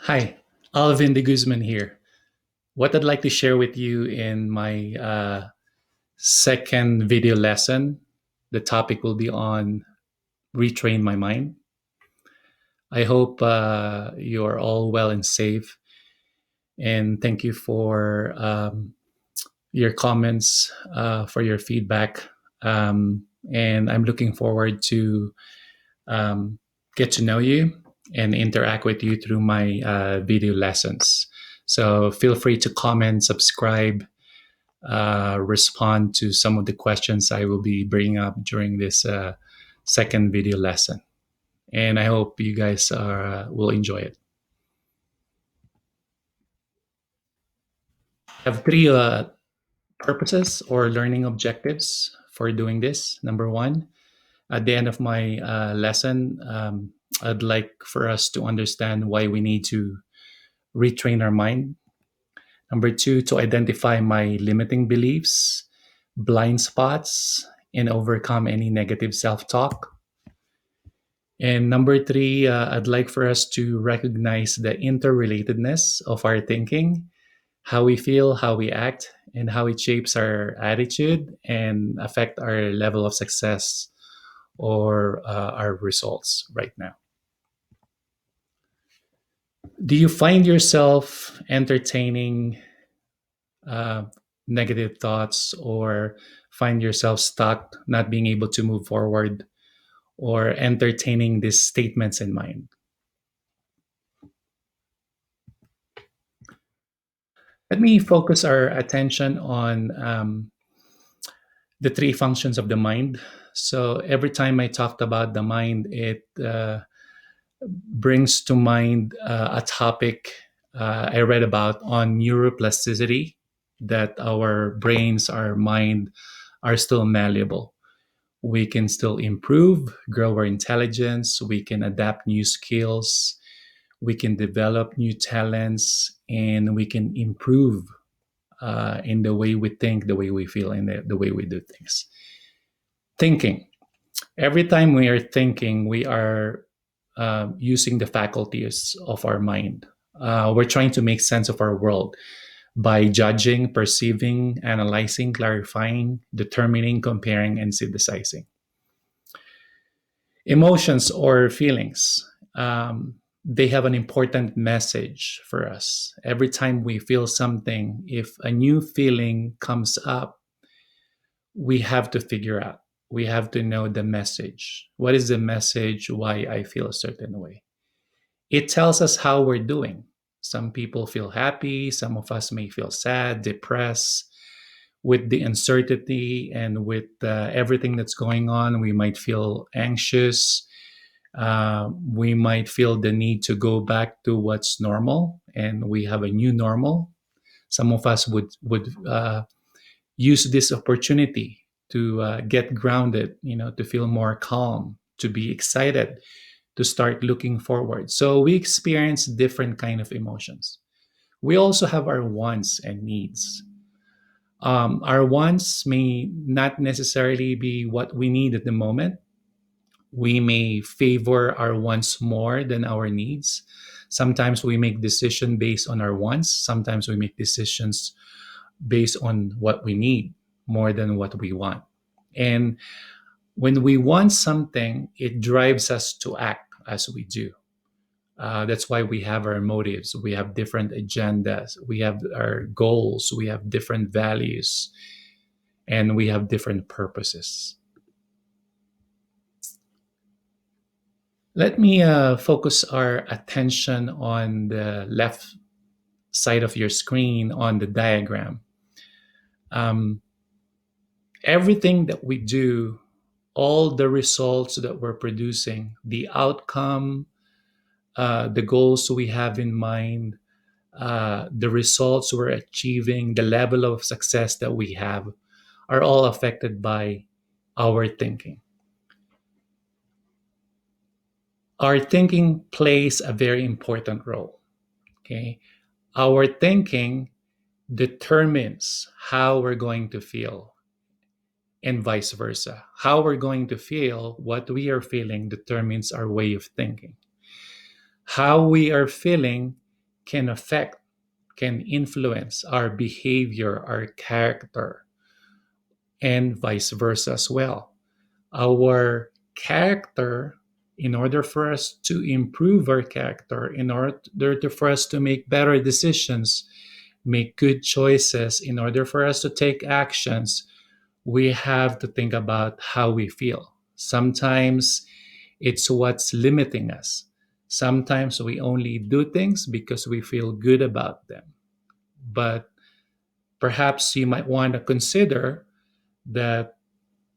Hi, Alvin de Guzman here. What I'd like to share with you in my second video lesson, the topic will be on retrain my mind. I hope you are all well and safe, and thank you for your comments, for your feedback, and I'm looking forward to um, get to know you and interact with you through my video lessons. So feel free to comment, subscribe, respond to some of the questions I will be bringing up during this second video lesson. And I hope you guys will enjoy it. I have three purposes or learning objectives for doing this. Number one, at the end of my lesson, I'd like for us to understand why we need to retrain our mind. Number two, to identify my limiting beliefs, blind spots, and overcome any negative self talk. And number three, I'd like for us to recognize the interrelatedness of our thinking, how we feel, how we act, and how it shapes our attitude and affect our level of success or our results right now. Do you find yourself entertaining uh, negative thoughts or find yourself stuck, not being able to move forward, or entertaining these statements in mind? Let me focus our attention on the three functions of the mind. So every time I talked about the mind, it brings to mind a topic I read about on neuroplasticity, that our brains, our mind are still malleable. We can still improve, grow our intelligence, we can adapt new skills, we can develop new talents, and we can improve in the way we think, the way we feel, and the way we do things. Thinking. Every time we are thinking, we are using the faculties of our mind. We're trying to make sense of our world by judging, perceiving, analyzing, clarifying, determining, comparing, and synthesizing. Emotions or feelings, they have an important message for us. Every time we feel something, if a new feeling comes up, we have to figure out, we have to know the message. What is the message? Why I feel a certain way? It tells us how we're doing. Some people feel happy, some of us may feel sad, depressed. With the uncertainty and with everything that's going on, we might feel anxious. We might feel the need to go back to what's normal, and we have a new normal. Some of us would use this opportunity to get grounded, to feel more calm, to be excited, to start looking forward. So we experience different kind of emotions. We also have our wants and needs. Our wants may not necessarily be what we need at the moment. We may favor our wants more than our needs. Sometimes we make decisions based on our wants. Sometimes we make decisions based on what we need more than what we want. And when we want something, it drives us to act as we do. That's why we have our motives. We have different agendas. We have our goals. We have different values. And we have different purposes. Let me focus our attention on the left side of your screen on the diagram. Um, Everything that we do, all the results that we're producing, the outcome, the goals we have in mind, the results we're achieving, the level of success that we have are all affected by our thinking. Our thinking plays a very important role. Okay. Our thinking determines how we're going to feel, and vice versa. How we're going to feel, what we are feeling, determines our way of thinking. How we are feeling can affect, can influence our behavior, our character, and vice versa as well. Our character, in order for us to improve our character, in order for us to make better decisions, make good choices, in order for us to take actions, we have to think about how we feel. Sometimes it's what's limiting us. Sometimes we only do things because we feel good about them. But perhaps you might want to consider that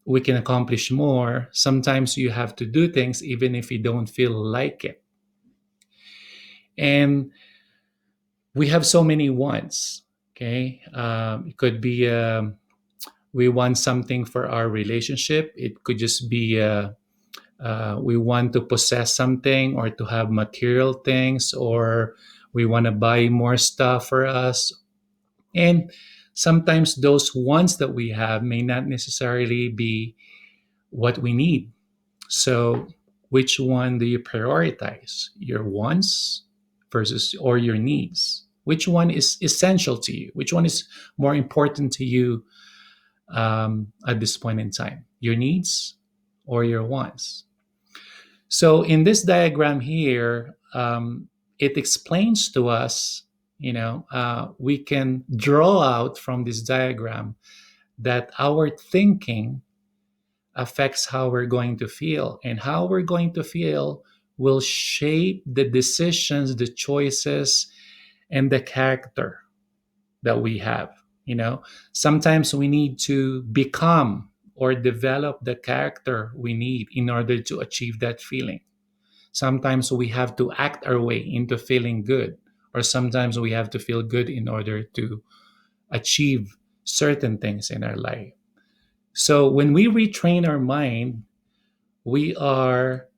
we can accomplish more. Sometimes you have to do things even if you don't feel like it. And we have so many wants. Okay. It could be we want something for our relationship. It could just be we want to possess something or to have material things, or we want to buy more stuff for us. And sometimes those wants that we have may not necessarily be what we need. So, which one do you prioritize? Your wants versus or your needs? Which one is essential to you? Which one is more important to you at this point in time? Your needs or your wants? So, in this diagram here, it explains to us, we can draw out from this diagram that our thinking affects how we're going to feel, and how we're going to feel will shape the decisions, the choices, and the character that we have. Sometimes we need to become or develop the character we need in order to achieve that feeling. Sometimes we have to act our way into feeling good, or sometimes we have to feel good in order to achieve certain things in our life. So when we retrain our mind, we are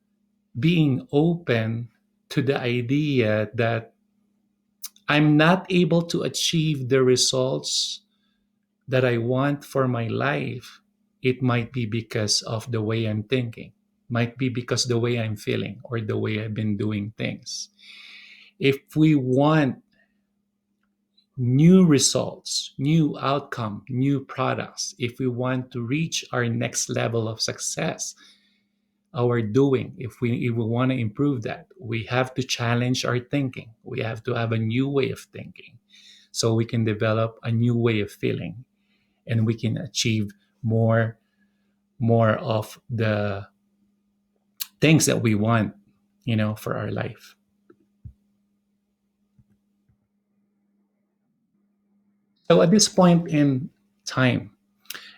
being open to the idea that I'm not able to achieve the results that I want for my life. It might be because of the way I'm thinking, might be because the way I'm feeling or the way I've been doing things. If we want new results, new outcome, new products, if we want to reach our next level of success, our doing, if we want to improve that, we have to challenge our thinking. We have to have a new way of thinking so we can develop a new way of feeling, and we can achieve more of the things that we want, for our life. So at this point in time,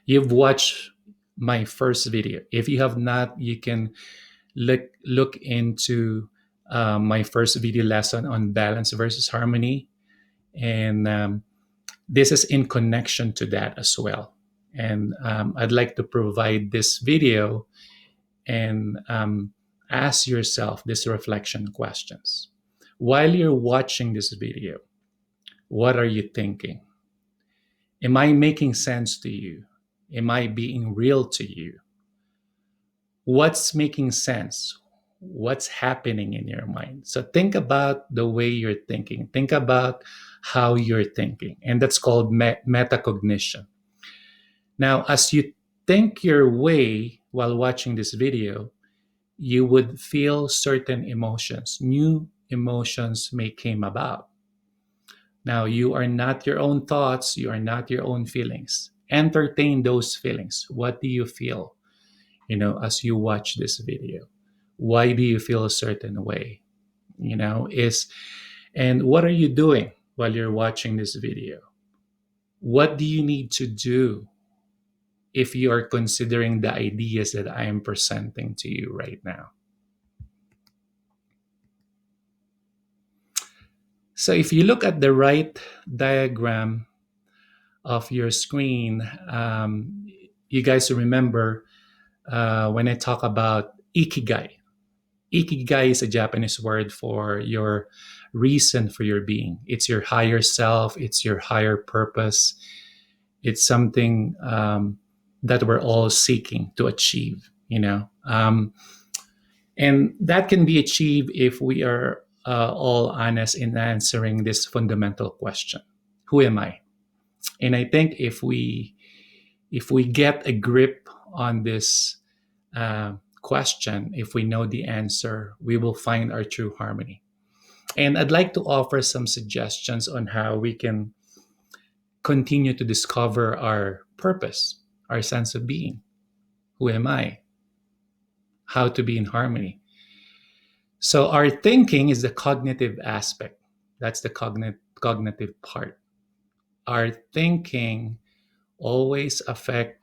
you've watched my first video. If you have not, you can look into my first video lesson on balance versus harmony, and this is in connection to that as well. And I'd like to provide this video and ask yourself these reflection questions. While you're watching this video, what are you thinking? Am I making sense to you? Am I being real to you? What's making sense? What's happening in your mind? So think about the way you're thinking. Think about how you're thinking. And that's called metacognition. Now, as you think your way while watching this video, you would feel certain emotions. New emotions may came about. Now, you are not your own thoughts. You are not your own feelings. Entertain those feelings. What do you feel, as you watch this video? Why do you feel a certain way? And what are you doing while you're watching this video? What do you need to do if you are considering the ideas that I am presenting to you right now? So if you look at the right diagram of your screen, you guys remember when I talk about ikigai. Ikigai is a Japanese word for your reason for your being. It's your higher self. It's your higher purpose. It's something that we're all seeking to achieve, and that can be achieved if we are all honest in answering this fundamental question: Who am I? And I think if we get a grip on this question, if we know the answer, we will find our true harmony. And I'd like to offer some suggestions on how we can continue to discover our purpose, our sense of being. Who am I? How to be in harmony. So, our thinking is the cognitive aspect. That's the cognitive part. Our thinking always affect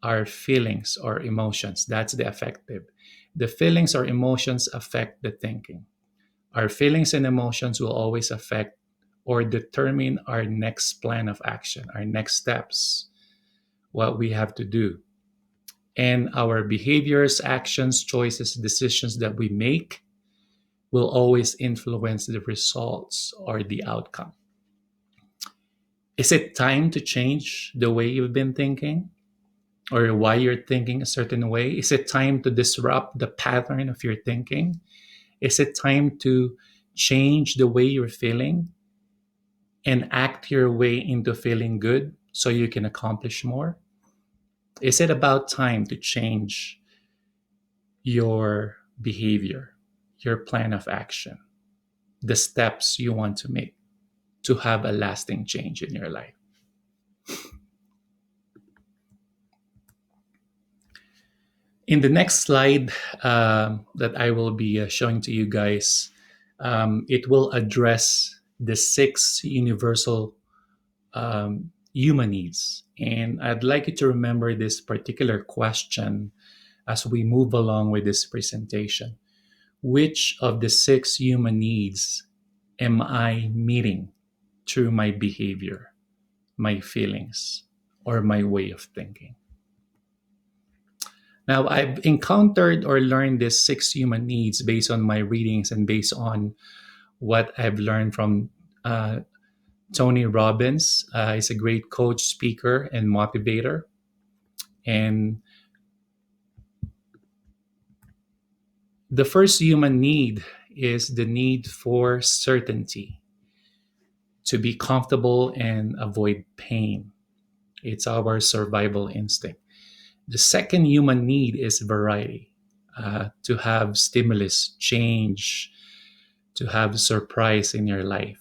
our feelings or emotions. That's the affective. The feelings or emotions affect the thinking. Our feelings and emotions will always affect or determine our next plan of action, our next steps, what we have to do. And our behaviors, actions, choices, decisions that we make will always influence the results or the outcome. Is it time to change the way you've been thinking or why you're thinking a certain way? Is it time to disrupt the pattern of your thinking? Is it time to change the way you're feeling and act your way into feeling good so you can accomplish more? Is it about time to change your behavior, your plan of action, the steps you want to make to have a lasting change in your life? In the next slide that I will be showing to you guys, it will address the six universal human needs. And I'd like you to remember this particular question as we move along with this presentation. Which of the six human needs am I meeting through my behavior, my feelings, or my way of thinking? Now, I've encountered or learned these six human needs based on my readings and based on what I've learned from uh, Tony Robbins. He's a great coach, speaker, and motivator. And the first human need is the need for certainty, to be comfortable and avoid pain. It's our survival instinct. The second human need is variety, to have stimulus, change, to have surprise in your life.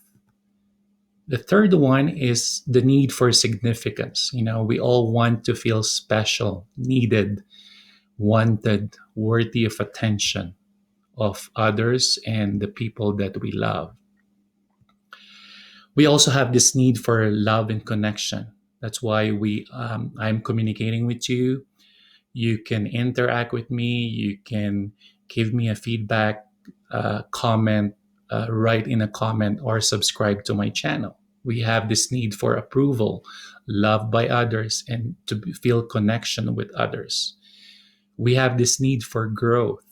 The third one is the need for significance. You know, we all want to feel special, needed, wanted, worthy of attention of others and the people that we love. We also have this need for love and connection. That's why I'm communicating with you. You can interact with me. You can give me a feedback, comment, write in a comment, or subscribe to my channel. We have this need for approval, love by others, and to feel connection with others. We have this need for growth.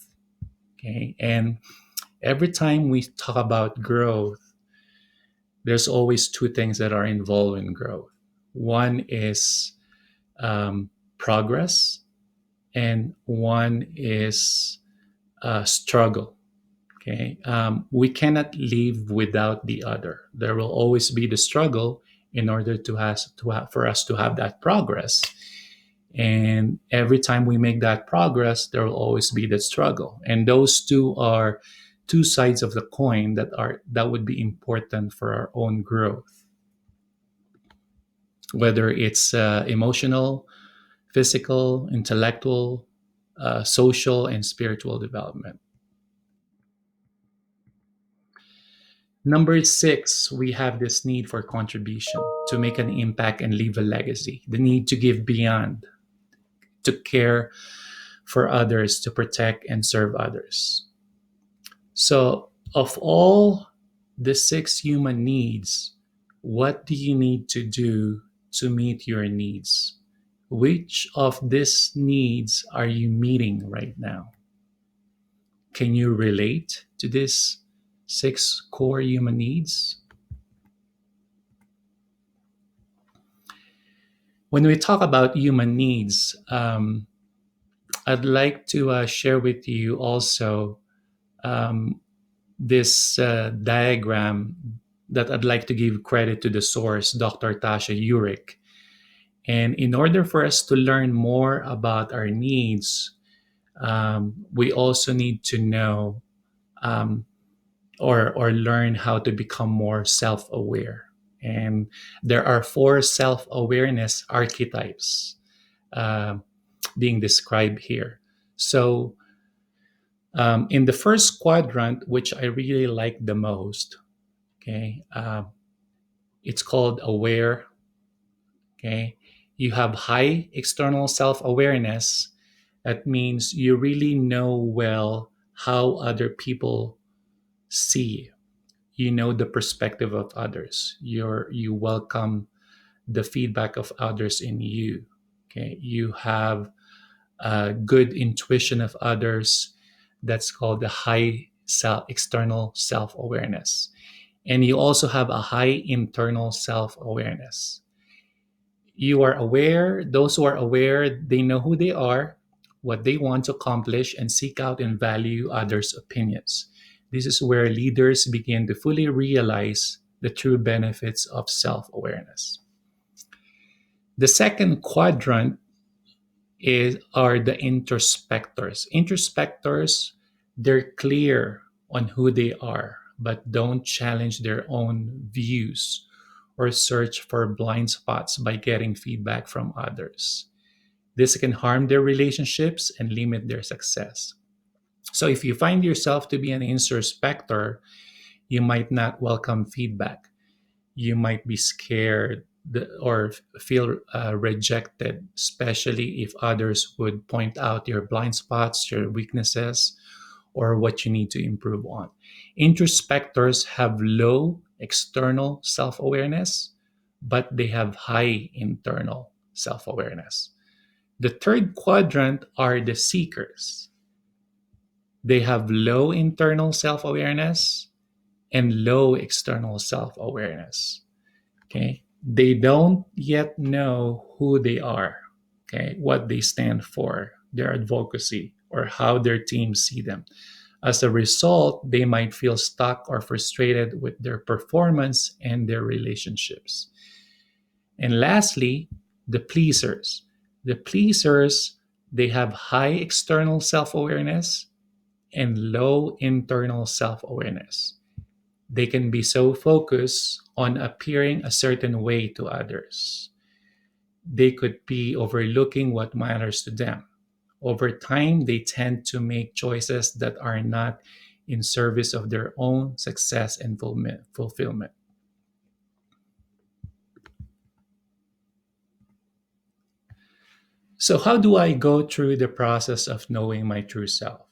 Okay, and every time we talk about growth, there's always two things that are involved in growth. One is progress, and one is struggle. Okay, we cannot live without the other. There will always be the struggle in order for us to have that progress. And every time we make that progress, there will always be the struggle. And those two are two sides of the coin that would be important for our own growth, whether it's emotional, physical, intellectual, social, and spiritual development. Number six, we have this need for contribution, to make an impact and leave a legacy, the need to give beyond, to care for others, to protect and serve others. So, of all the six human needs, what do you need to do to meet your needs? Which of these needs are you meeting right now? Can you relate to these six core human needs? When we talk about human needs, I'd like to share with you also um, this diagram that I'd like to give credit to the source, Dr. Tasha Urich. And in order for us to learn more about our needs, we also need to know um, or learn how to become more self-aware. And there are four self-awareness archetypes uh, being described here. So in the first quadrant, which I really like the most, okay, it's called aware. Okay, you have high external self-awareness. That means you really know well how other people see you. You know the perspective of others. You welcome the feedback of others in you. Okay, you have a good intuition of others. That's called the high external self-awareness. And you also have a high internal self-awareness. You are aware, those who are aware, they know who they are, what they want to accomplish, and seek out and value others' opinions. This is where leaders begin to fully realize the true benefits of self awareness. The second quadrant are the introspectors. Introspectors, they're clear on who they are, but don't challenge their own views or search for blind spots by getting feedback from others. This can harm their relationships and limit their success. So, if you find yourself to be an introspector, you might not welcome feedback. You might be scared or feel rejected, especially if others would point out your blind spots, your weaknesses, or what you need to improve on. Introspectors have low external self awareness, but they have high internal self awareness. The third quadrant are the seekers. They have low internal self awareness and low external self awareness. Okay. They don't yet know who they are, okay, what they stand for, their advocacy, or how their teams see them. As a result, they might feel stuck or frustrated with their performance and their relationships. And lastly, the pleasers. The pleasers, they have high external self awareness and low internal self awareness. They can be so focused on appearing a certain way to others. They could be overlooking what matters to them. Over time, they tend to make choices that are not in service of their own success and fulfillment. So, how do I go through the process of knowing my true self?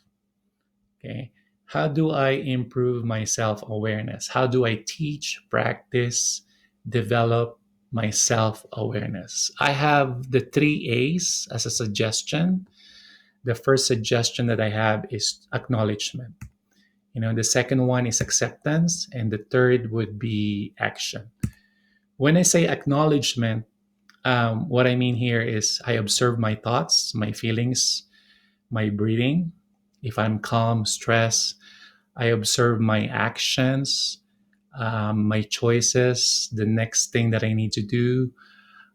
Okay. How do I improve my self awareness? How do I teach, practice, develop my self awareness? I have the three A's as a suggestion. The first suggestion that I have is acknowledgement. The second one is acceptance, and the third would be action. When I say acknowledgement, what I mean here is I observe my thoughts, my feelings, my breathing. If I'm calm, stressed, I observe my actions, my choices, the next thing that I need to do.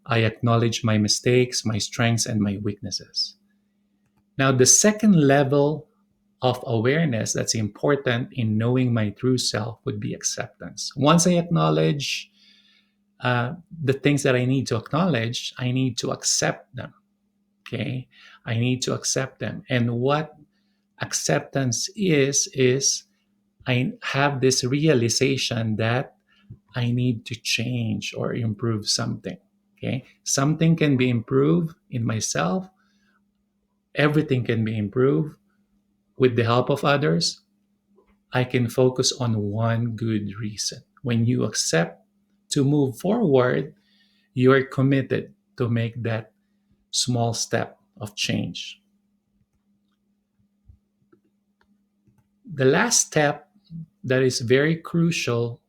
I acknowledge my mistakes, my strengths, and my weaknesses. Now, the second level of awareness that's important in knowing my true self would be acceptance. Once I acknowledge the things that I need to acknowledge, I need to accept them. Okay. I need to accept them. And what acceptance is I have this realization that I need to change or improve something. Okay. Something can be improved in myself. Everything can be improved with the help of others. I can focus on one good reason. When you accept to move forward, you are committed to make that small step of change. The last step that is very crucial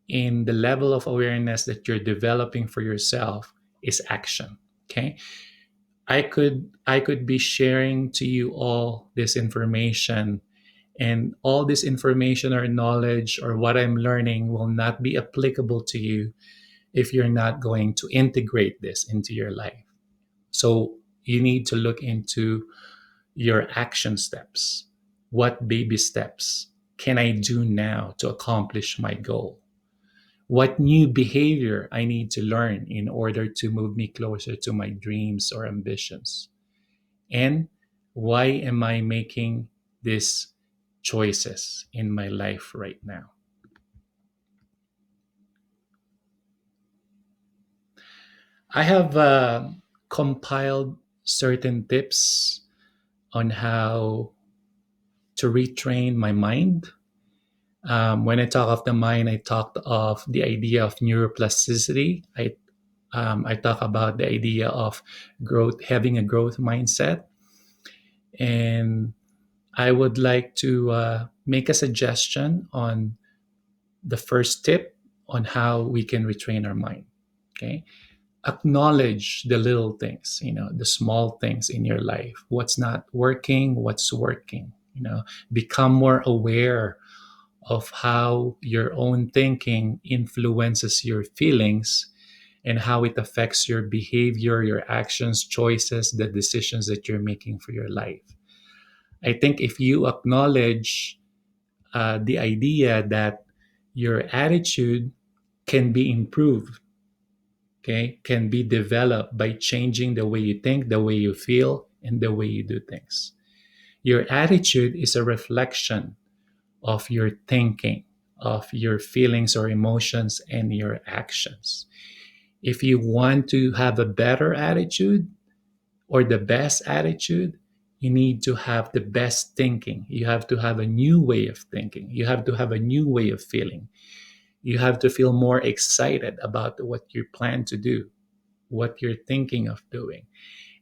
in the level of awareness that you're developing for yourself is action. Okay. I could be sharing to you all this information And all this information or knowledge or what I'm learning will not be applicable to you if you're not going to integrate this into your life. So you need to look into your action steps. What baby steps can I do now to accomplish my goal? What new behavior I need to learn in order to move me closer to my dreams or ambitions? And why am I making these choices in my life right now? I have compiled certain tips on how to retrain my mind. When I talk of the mind, I talked of the idea of neuroplasticity. I talk about the idea of growth, having a growth mindset, and I would like to make a suggestion on the first tip on how we can retrain our mind. Okay, acknowledge the little things, the small things in your life. What's not working, what's working. Become more aware of how your own thinking influences your feelings and how it affects your behavior, your actions, choices, the decisions that you're making for your life. I think if you acknowledge the idea that your attitude can be improved, okay, can be developed by changing the way you think, the way you feel, and the way you do things. Your attitude is a reflection of your thinking, of your feelings or emotions, and your actions. If you want to have a better attitude or the best attitude, you need to have the best thinking. You have to have a new way of thinking. You have to have a new way of feeling. You have to feel more excited about what you plan to do, what you're thinking of doing.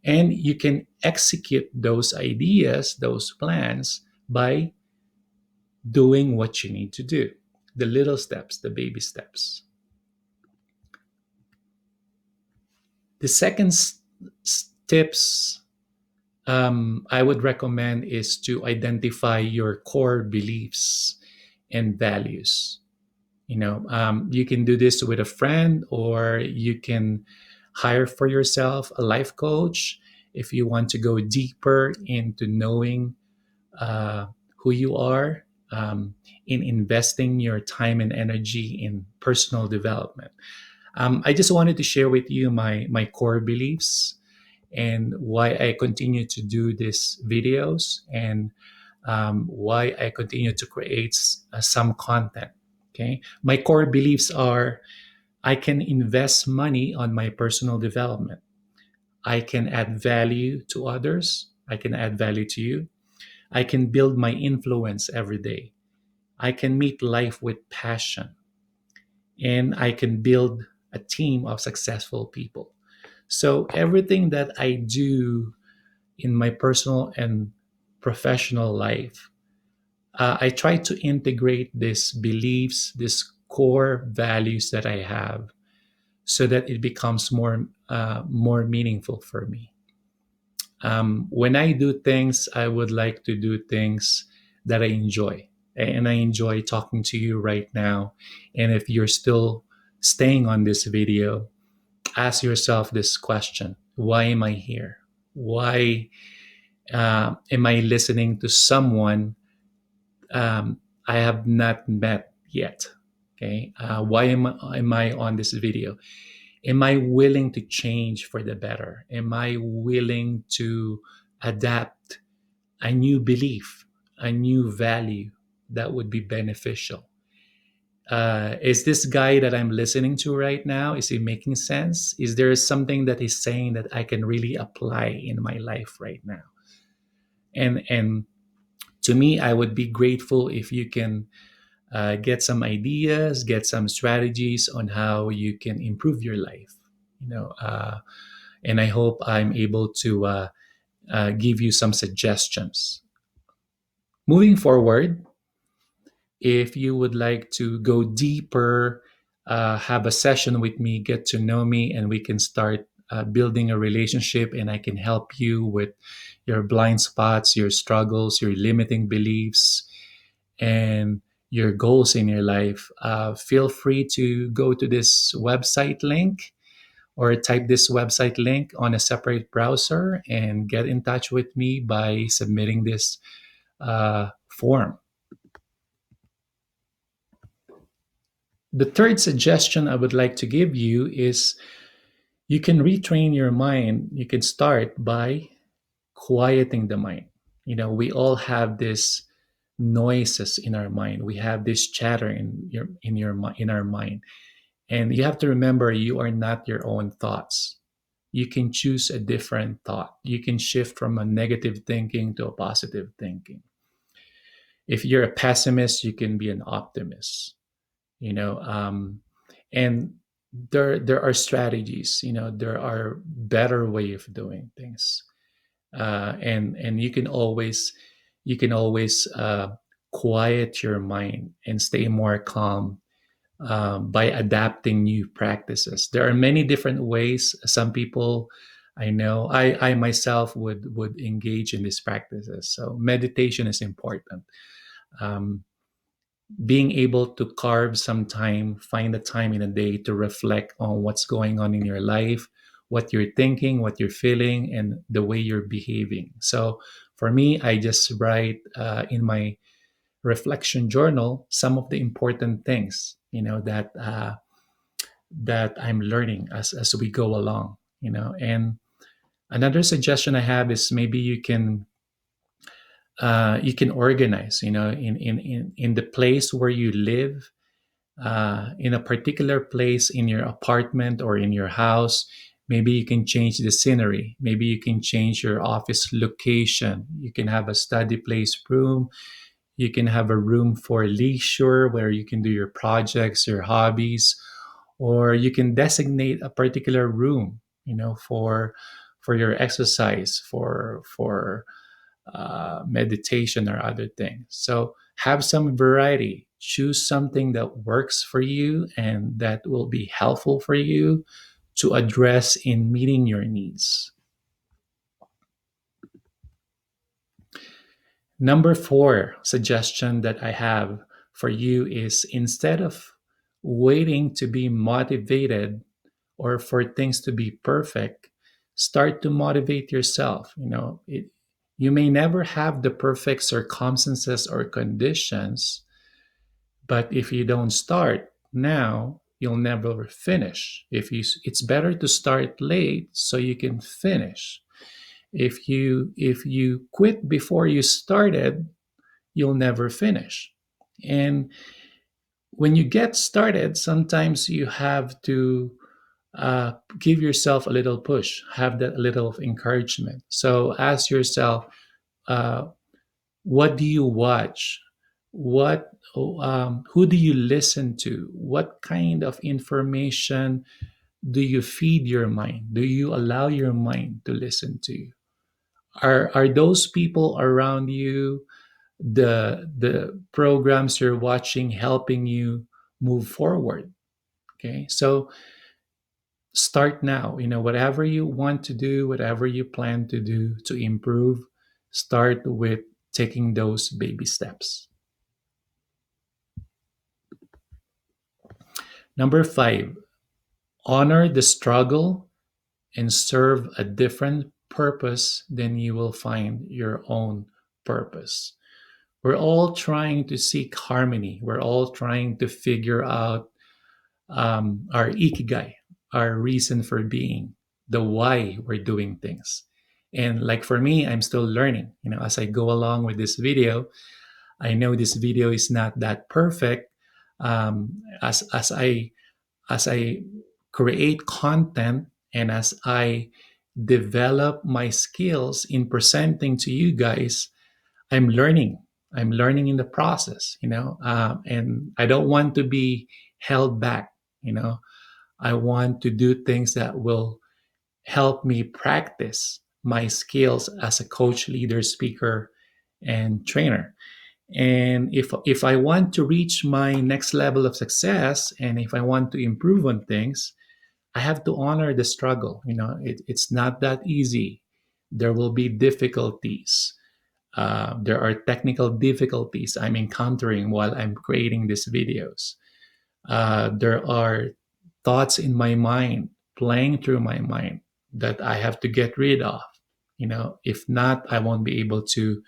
And you can execute those ideas, those plans, by doing what you need to do, the little steps, the baby steps. The second tips I would recommend is to identify your core beliefs and values. You can do this with a friend, or you can hire for yourself a life coach if you want to go deeper into knowing who you are, in investing your time and energy in personal development. I just wanted to share with you my core beliefs and why I continue to do these videos, and why I continue to create some content. Okay, my core beliefs are: I can invest money on my personal development. I can add value to others. I can add value to you. I can build my influence every day. I can meet life with passion. And I can build a team of successful people. So everything that I do in my personal and professional life, I try to integrate these beliefs, these core values that I have, so that it becomes more meaningful for me. When I do things, I would like to do things that I enjoy. And I enjoy talking to you right now. And if you're still staying on this video, ask yourself this question: why am I here? Why am I listening to someone I have not met yet? Okay. Why am I on this video? Am I willing to change for the better? Am I willing to adapt a new belief, a new value that would be beneficial? Is this guy that I'm listening to right now, is he making sense? Is there something that he's saying that I can really apply in my life right now? And to me, I would be grateful if you can get some ideas, get some strategies on how you can improve your life. You know, and I hope I'm able to give you some suggestions. Moving forward, if you would like to go deeper, have a session with me, get to know me, and we can start building a relationship, and I can help you with your blind spots, your struggles, your limiting beliefs, and your goals in your life, feel free to go to this website link or type this website link on a separate browser and get in touch with me by submitting this form. The third suggestion I would like to give you is you can retrain your mind. You can start by quieting the mind. We all have this noises in our mind. We have this chatter in our mind. And you have to remember you are not your own thoughts. You can choose a different thought. You can shift from a negative thinking to a positive thinking. If you're a pessimist, you can be an optimist. you know um, and there are strategies. There are better way of doing things, and you can always quiet your mind and stay more calm by adapting new practices. There are many different ways. Some people, I know, I myself would engage in these practices. So meditation is important. um, Being able to carve some time, find a time in a day to reflect on what's going on in your life, what you're thinking, what you're feeling, and the way you're behaving. So for me, I just write in my reflection journal some of the important things, that I'm learning as we go along. And another suggestion I have is maybe you can organize, in the place where you live, in a particular place in your apartment or in your house. Maybe you can change the scenery. Maybe you can change your office location. You can have a study place room. You can have a room for leisure where you can do your projects, your hobbies, or you can designate a particular room, for your exercise, for meditation or other things. So have some variety. Choose something that works for you and that will be helpful for you to address in meeting your needs. Number four suggestion that I have for you is, instead of waiting to be motivated or for things to be perfect, start to motivate yourself. You may never have the perfect circumstances or conditions, but if you don't start now, you'll never finish. It's better to start late so you can finish. If you quit before you started, you'll never finish. And when you get started, sometimes you have to give yourself a little push, have that little of encouragement. So ask yourself, uh, what do you watch? What Who do you listen to? What kind of information do you feed your mind? Do you allow your mind to listen to you? Are those people around you, the programs you're watching, helping you move forward? Okay, so start now. Whatever you want to do, whatever you plan to do to improve, start with taking those baby steps. Number five, honor the struggle and serve a different purpose, then you will find your own purpose. We're all trying to seek harmony. We're all trying to figure out our ikigai, our reason for being, the why we're doing things. And like for me, I'm still learning. As I go along with this video, I know this video is not that perfect. As I create content and as I develop my skills in presenting to you guys, I'm learning. I'm learning in the process, and I don't want to be held back. I want to do things that will help me practice my skills as a coach, leader, speaker, and trainer. And if I want to reach my next level of success, and if I want to improve on things, I have to honor the struggle. It's not that easy. There will be difficulties. There are technical difficulties I'm encountering while I'm creating these videos. There are thoughts in my mind playing through my mind that I have to get rid of. If not, I won't be able to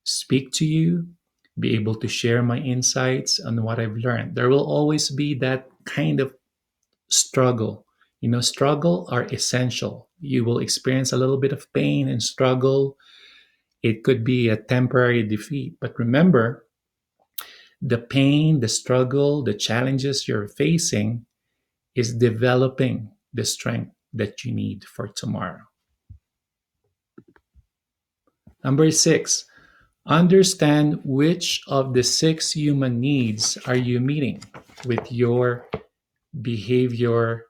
speak to you, be able to share my insights on what I've learned. There will always be that kind of struggle. Struggle are essential. You will experience a little bit of pain and struggle. It could be a temporary defeat, but remember, the pain, the struggle, the challenges you're facing is developing the strength that you need for tomorrow. Number six, understand which of the six human needs are you meeting with your behavior,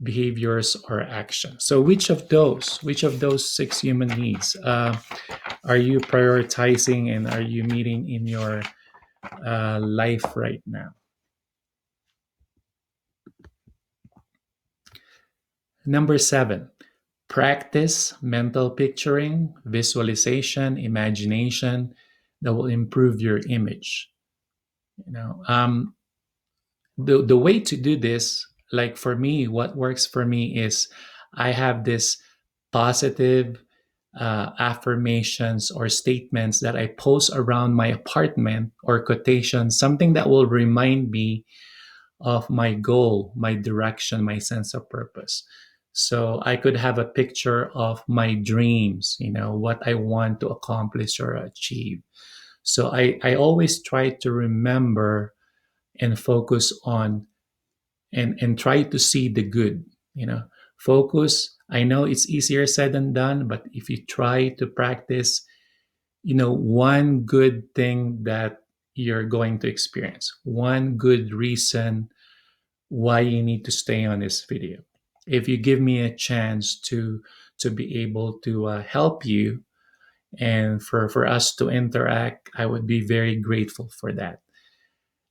behaviors or actions. So which of those six human needs are you prioritizing and are you meeting in your life right now? Number seven, practice mental picturing, visualization, imagination that will improve your image. You know, the way to do this, like for me, what works for me is I have this positive affirmations or statements that I post around my apartment or quotations, something that will remind me of my goal, my direction, my sense of purpose. So I could have a picture of my dreams, what I want to accomplish or achieve. So I always try to remember and focus on and try to see the good, focus. I know it's easier said than done, but if you try to practice, one good thing that you're going to experience, one good reason why you need to stay on this video. If you give me a chance to be able to help you and for us to interact, I would be very grateful for that.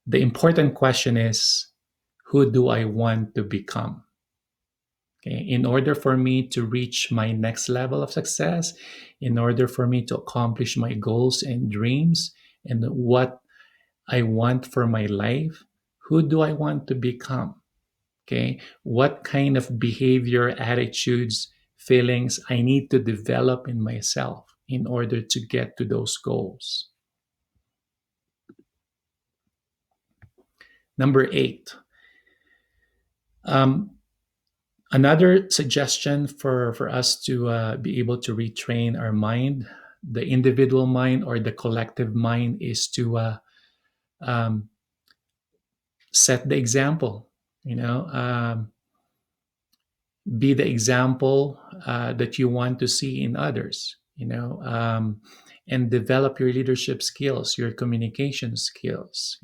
The important question is, who do I want to become? Okay, in order for me to reach my next level of success, in order for me to accomplish my goals and dreams and what I want for my life, who do I want to become? Okay, what kind of behavior, attitudes, feelings I need to develop in myself in order to get to those goals? Number eight, um, another suggestion for us to be able to retrain our mind, the individual mind or the collective mind, is to um, set the example. Be the example that you want to see in others. And develop your leadership skills, your communication skills.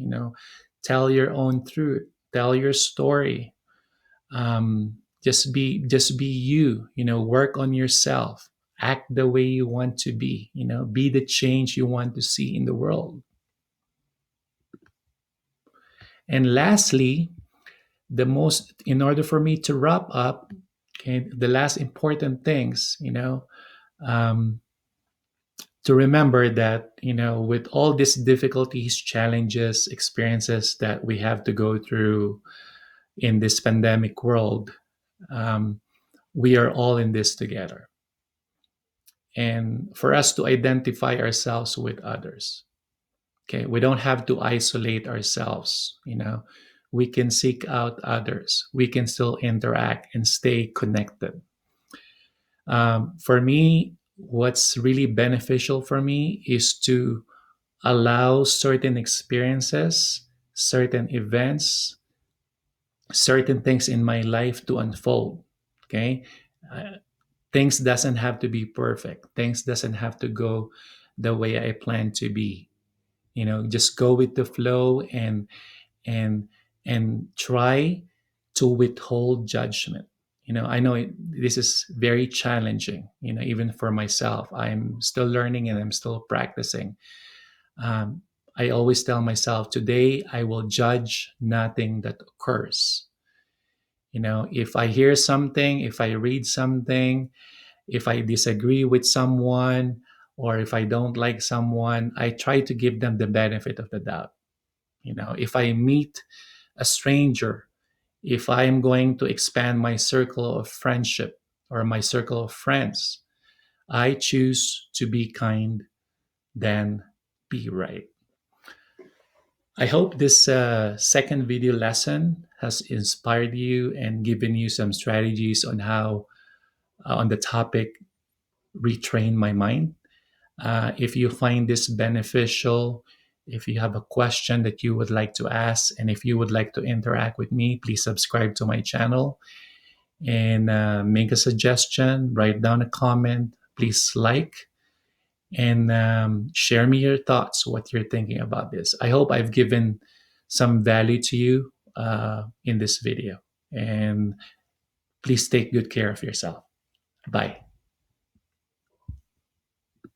Tell your own truth, tell your story. Just be you. Work on yourself, act the way you want to be. Be the change you want to see in the world. And lastly, in order for me to wrap up, okay, the last important things, um, to remember that, with all these difficulties, challenges, experiences that we have to go through in this pandemic world, um, we are all in this together. And for us to identify ourselves with others, okay, we don't have to isolate ourselves. We can seek out others. We can still interact and stay connected. For me, what's really beneficial for me is to allow certain experiences, certain events, certain things in my life to unfold. Okay, things doesn't have to be perfect. Things doesn't have to go the way I plan to be. Just go with the flow and and try to withhold judgment. I know this is very challenging. Even for myself, I'm still learning and I'm still practicing. um, I always tell myself, today I will judge nothing that occurs. If I hear something, if I read something, if I disagree with someone, or if I don't like someone, I try to give them the benefit of the doubt. If I meet a stranger, if I am going to expand my circle of friendship or my circle of friends, I choose to be kind than be right. I hope this second video lesson has inspired you and given you some strategies on how, on the topic, retrain my mind. If you find this beneficial, if you have a question that you would like to ask, and if you would like to interact with me, please subscribe to my channel and make a suggestion, write down a comment, please like, and share me your thoughts, what you're thinking about this. I hope I've given some value to you in this video. And please take good care of yourself. Bye.